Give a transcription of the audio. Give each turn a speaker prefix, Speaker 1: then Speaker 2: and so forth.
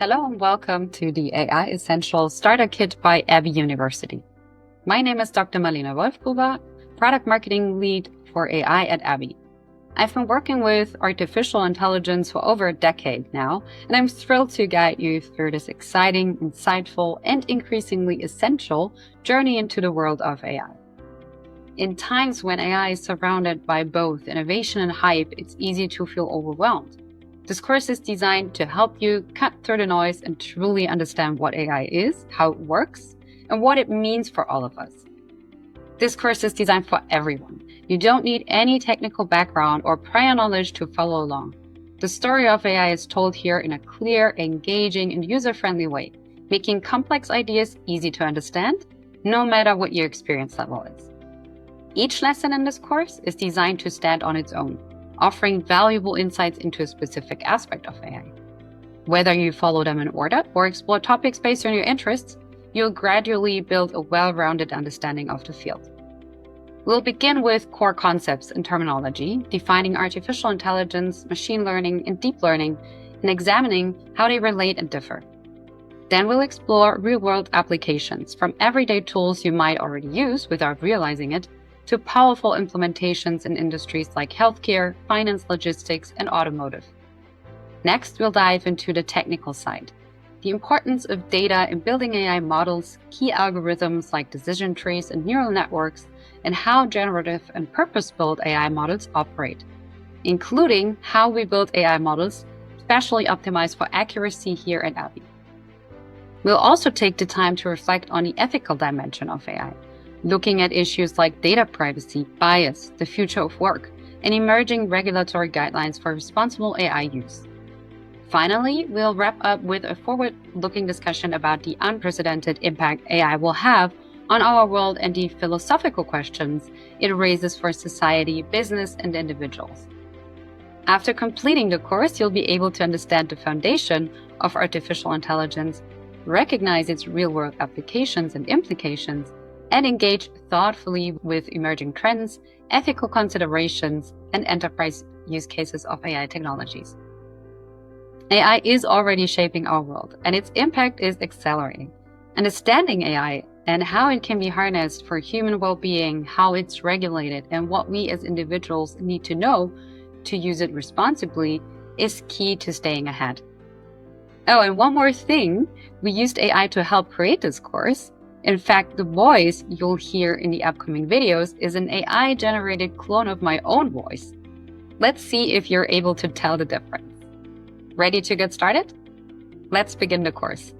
Speaker 1: Hello and welcome to the AI Essential Starter Kit by ABBYY University. My name is Dr. Marlene Wolfgruber, Product Marketing Lead for AI at ABBYY. I've been working with artificial intelligence for over a decade now, and I'm thrilled to guide you through this exciting, insightful, and increasingly essential journey into the world of AI. In times when AI is surrounded by both innovation and hype, it's easy to feel overwhelmed. This course is designed to help you cut through the noise and truly understand what AI is, how it works, and what it means for all of us. This course is designed for everyone. You don't need any technical background or prior knowledge to follow along. The story of AI is told here in a clear, engaging, and user-friendly way, making complex ideas easy to understand, no matter what your experience level is. Each lesson in this course is designed to stand on its own, offering valuable insights into a specific aspect of AI. Whether you follow them in order or explore topics based on your interests, you'll gradually build a well-rounded understanding of the field. We'll begin with core concepts and terminology, defining artificial intelligence, machine learning, and deep learning, and examining how they relate and differ. Then we'll explore real-world applications, from everyday tools you might already use without realizing it, to powerful implementations in industries like healthcare, finance, logistics, and automotive. Next, we'll dive into the technical side, the importance of data in building AI models, key algorithms like decision trees and neural networks, and how generative and purpose-built AI models operate, including how we build AI models specially optimized for accuracy here at ABBYY. We'll also take the time to reflect on the ethical dimension of AI, looking at issues like data privacy, bias, the future of work, and emerging regulatory guidelines for responsible AI use. Finally, we'll wrap up with a forward-looking discussion about the unprecedented impact AI will have on our world and the philosophical questions it raises for society, business, and individuals. After completing the course, you'll be able to understand the foundation of artificial intelligence, recognize its real-world applications and implications, and engage thoughtfully with emerging trends, ethical considerations, and enterprise use cases of AI technologies. AI is already shaping our world, and its impact is accelerating. Understanding AI and how it can be harnessed for human well-being, how it's regulated, and what we as individuals need to know to use it responsibly is key to staying ahead. Oh, and one more thing, we used AI to help create this course. In fact, the voice you'll hear in the upcoming videos is an AI-generated clone of my own voice. Let's see if you're able to tell the difference. Ready to get started? Let's begin the course.